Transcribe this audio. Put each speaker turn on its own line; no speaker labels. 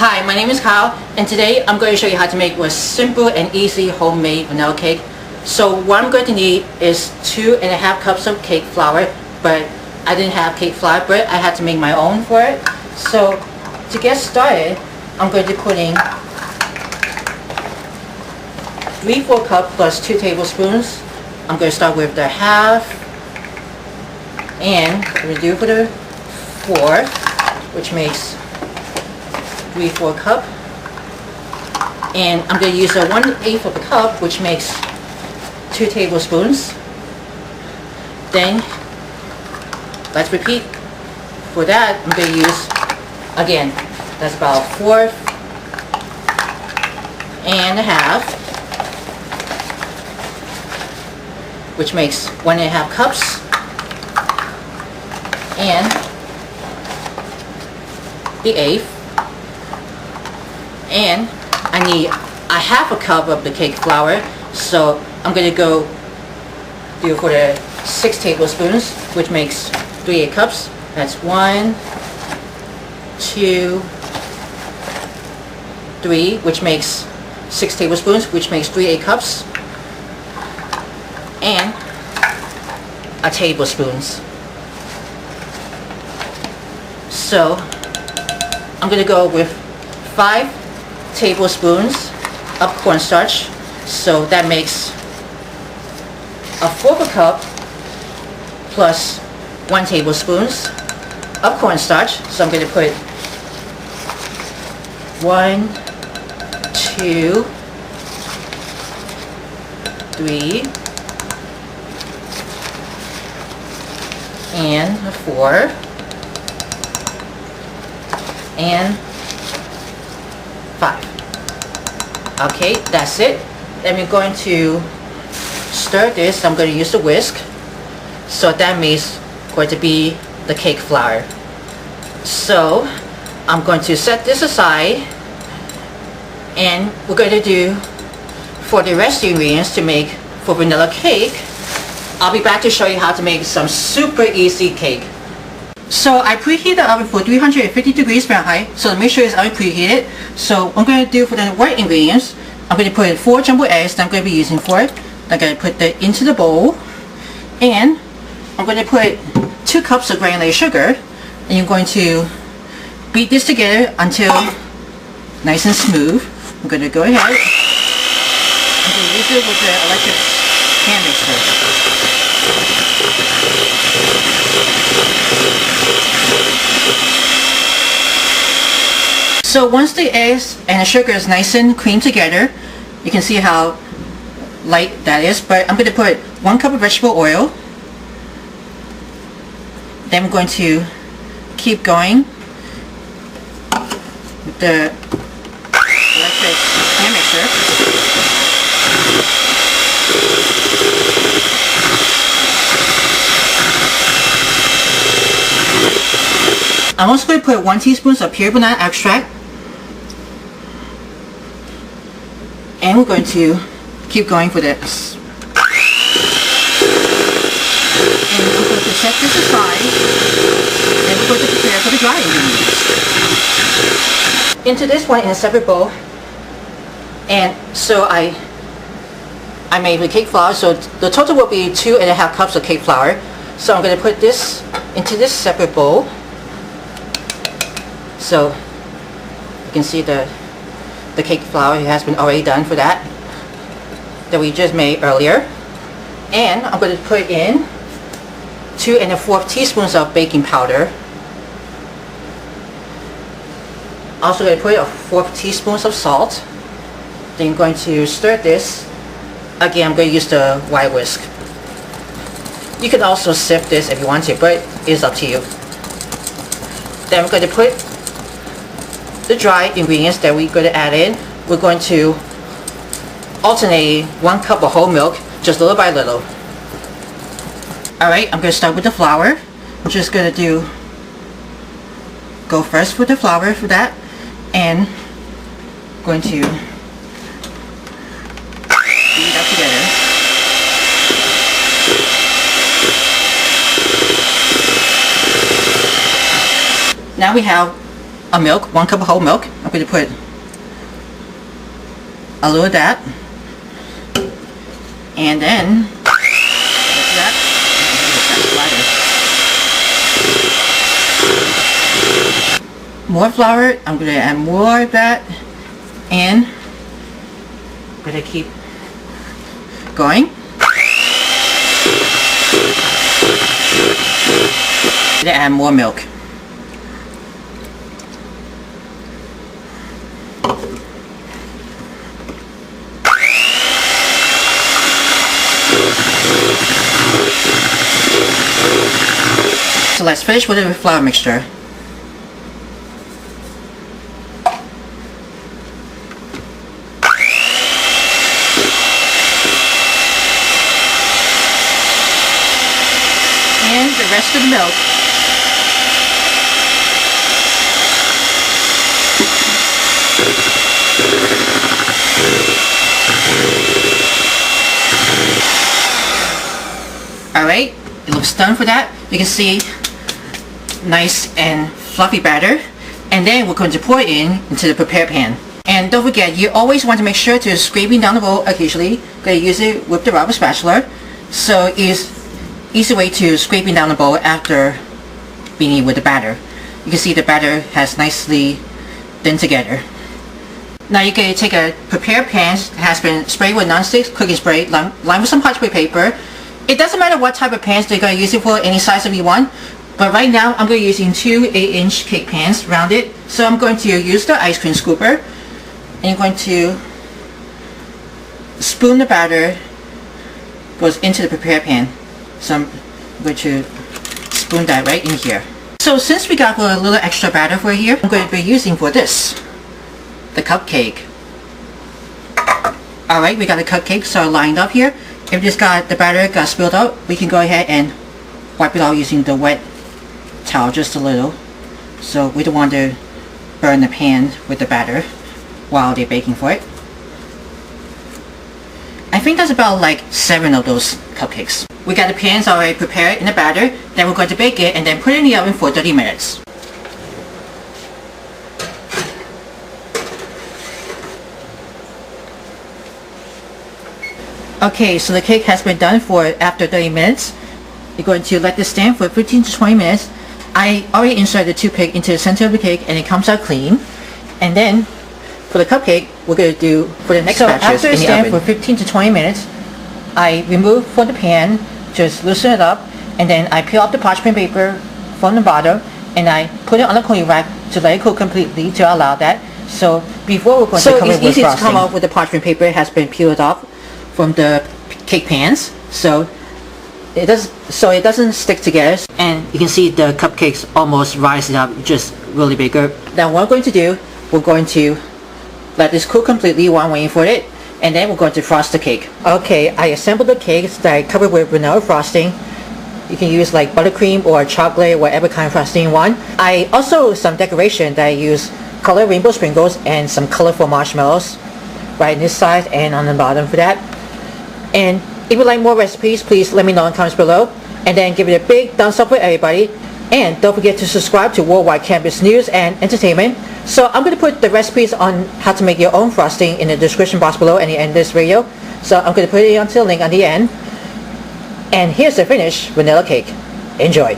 Hi, my name is Kyle, and today I'm going to show you how to make a simple and easy homemade vanilla cake. So what I'm going to need is 2.5 cups of cake flour, but I didn't have cake flour, but I had to make my own for it. So to get started, I'm going to put in 3/4 cup plus 2 tablespoons. I'm going to start with the half, and I'm going to do for the fourth, which makes 3/4 cup, and I'm going to use a 1/8 of a cup, which makes 2 tablespoons. Then let's repeat. For that, I'm going to use, again, that's about 1/4 and a half, which makes 1.5 cups, and the 1/8. And I need a half a cup of the cake flour, so I'm going to go do for the 6 tablespoons, which makes 3/8 cups. That's 1, 2, 3, which makes 6 tablespoons, which makes 3/8 cups, and a tablespoons. So I'm going to go with 5 tablespoons of cornstarch, so that makes 1/4 cup plus 1 tablespoon of cornstarch. So I'm going to put 1, 2, 3, and 4, and 5. Okay, that's it. Then we're going to stir this. I'm going to use the whisk. So that means going to be the cake flour. So I'm going to set this aside, and we're going to do for the rest of the ingredients to make for vanilla cake. I'll be back to show you how to make some super easy cake. So I preheat the oven for 350 degrees Fahrenheit, so make sure it's oven preheated. So what I'm going to do for the white ingredients, I'm going to put in 4 jumbo eggs that I'm going to be using for it. I'm going to put that into the bowl, and I'm going to put 2 cups of granulated sugar, and you're going to beat this together until nice and smooth. I'm going to go ahead. I'm going to use it with the electric hand mixer. So once the eggs and the sugar is nice and creamed together, you can see how light that is, but I'm going to put 1 cup of vegetable oil. Then I'm going to keep going with the electric hand mixer. I'm also going to put 1 teaspoon of pure banana extract, and we're going to keep going for this. And I'm going to set this aside, and we're going to prepare for the dry ingredients. Into this one in a separate bowl, and so I made the cake flour, so the total will be 2.5 cups of cake flour. So I'm going to put this into this separate bowl. So you can see the cake flour has been already done for that we just made earlier. And I'm going to put in 2 1/4 teaspoons of baking powder. Also going to put 1/4 teaspoons of salt. Then I'm going to stir this. Again, I'm going to use the wire whisk. You can also sift this if you want to, but it's up to you. Then I'm going to put the dry ingredients that we're going to add in. We're going to alternate 1 cup of whole milk, just little by little. Alright, I'm going to start with the flour. I'm just going to go first with the flour for that, and going to beat it up together. Now we have a milk, 1 cup of whole milk. I'm going to put a little of that, and then that. More flour. I'm going to add more of that, and I'm going to keep going. I'm going to add more milk. So let's finish with the flour mixture. And the rest of the milk. Alright, it looks done for that. You can see nice and fluffy batter, and then we're going to pour it into the prepared pan. And don't forget, you always want to make sure to scraping down the bowl occasionally. Going to use it with the rubber spatula, so it's easy way to scraping down the bowl after beating with the batter. You can see the batter has nicely thin together. Now you can take a prepared pan that has been sprayed with non-stick cooking spray, lined with some parchment paper. It doesn't matter what type of pans you're going to use it for, any size of you want. But right now I'm going to be using 2 8-inch cake pans rounded. So I'm going to use the ice cream scooper, and I'm going to spoon the batter goes into the prepared pan. So I'm going to spoon that right in here. So since we got a little extra batter for here, I'm going to be using for this, the cupcake. Alright, we got the cupcakes all lined up here. If this got the batter got spilled out, we can go ahead and wipe it out using the wet towel just a little. So we don't want to burn the pan with the batter while they're baking for it. I think that's about like 7 of those cupcakes. We got the pans already prepared in the batter. Then we're going to bake it and then put it in the oven for 30 minutes. Okay, so the cake has been done for after 30 minutes. You're going to let this stand for 15 to 20 minutes. I already inserted the toothpick into the center of the cake and it comes out clean. And then for the cupcake, we're going to do for the next batches in the oven. So after it stands for 15 to 20 minutes, I remove from the pan, just loosen it up, and then I peel off the parchment paper from the bottom, and I put it on the cooling rack to let it cook completely to allow that. So before we're going to cover it with frosting. So it's easy to come off with the parchment paper. It has been peeled off from the cake pans, so it doesn't stick together, and you can see the cupcakes almost rising up, just really bigger. Now what I'm going to do, we're going to let this cook completely while I'm waiting for it, and then we're going to frost the cake. Okay, I assembled the cakes that I covered with vanilla frosting. You can use like buttercream or chocolate, whatever kind of frosting you want. I also some decoration that I use color rainbow sprinkles and some colorful marshmallows right on this side and on the bottom for that. And if you like more recipes, please let me know in the comments below, and then give it a big thumbs up for everybody. And don't forget to subscribe to Worldwide Campus News and Entertainment. So I'm going to put the recipes on how to make your own frosting in the description box below and the end of this video. So I'm going to put it onto the link on the end. And here's the finished vanilla cake. Enjoy!